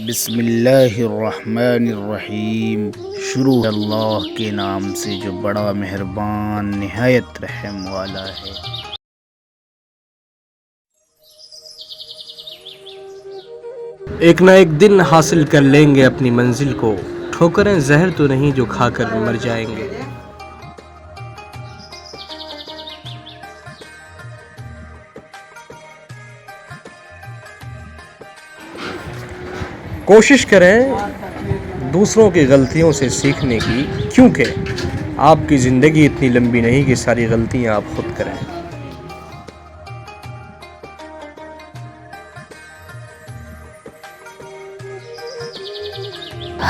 بسم اللہ الرحمن الرحیم۔ شروع اللہ کے نام سے جو بڑا مہربان نہایت رحم والا ہے۔ ایک نہ ایک دن حاصل کر لیں گے اپنی منزل کو، ٹھوکریں زہر تو نہیں جو کھا کر مر جائیں گے۔ کوشش کریں دوسروں کی غلطیوں سے سیکھنے کی، کیونکہ آپ کی زندگی اتنی لمبی نہیں کہ ساری غلطیاں آپ خود کریں۔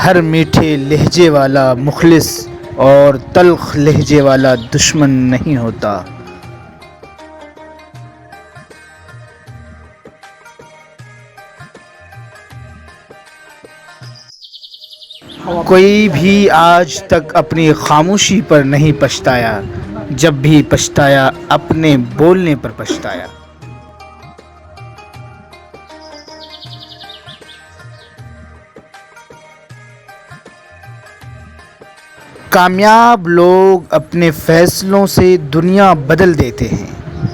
ہر میٹھے لہجے والا مخلص اور تلخ لہجے والا دشمن نہیں ہوتا۔ کوئی بھی آج تک اپنی خاموشی پر نہیں پچھتایا، جب بھی پچھتایا اپنے بولنے پر پچھتایا۔ کامیاب لوگ اپنے فیصلوں سے دنیا بدل دیتے ہیں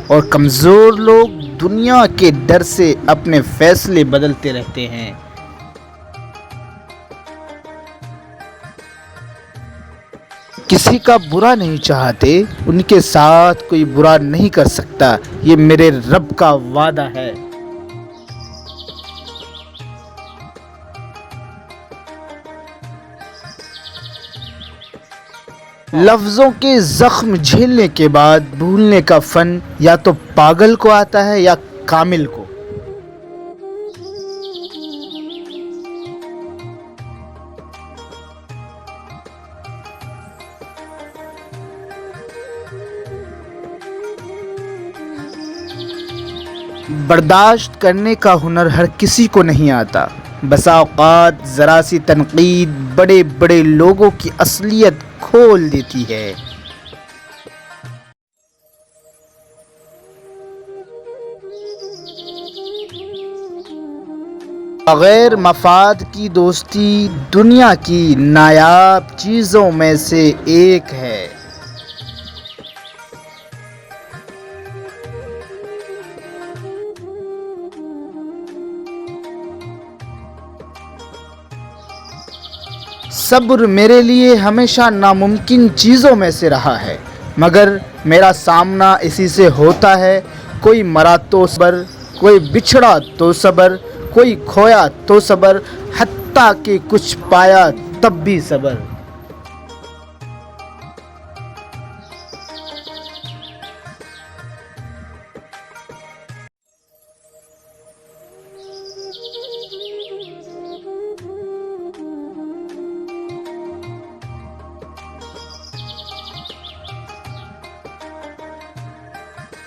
اور کمزور لوگ دنیا کے ڈر سے اپنے فیصلے بدلتے رہتے ہیں۔ کسی کا برا نہیں چاہتے، ان کے ساتھ کوئی برا نہیں کر سکتا، یہ میرے رب کا وعدہ ہے۔ لفظوں کے زخم جھیلنے کے بعد بھولنے کا فن یا تو پاگل کو آتا ہے یا کامل کو۔ برداشت کرنے کا ہنر ہر کسی کو نہیں آتا۔ بسا اوقات ذرا سی تنقید بڑے بڑے لوگوں کی اصلیت کھول دیتی ہے۔ بغیر مفاد کی دوستی دنیا کی نایاب چیزوں میں سے ایک ہے۔ صبر میرے لیے ہمیشہ ناممکن چیزوں میں سے رہا ہے، مگر میرا سامنا اسی سے ہوتا ہے۔ کوئی مرا تو صبر، کوئی بچھڑا تو صبر، کوئی کھویا تو صبر، حتیٰ کہ کچھ پایا تب بھی صبر۔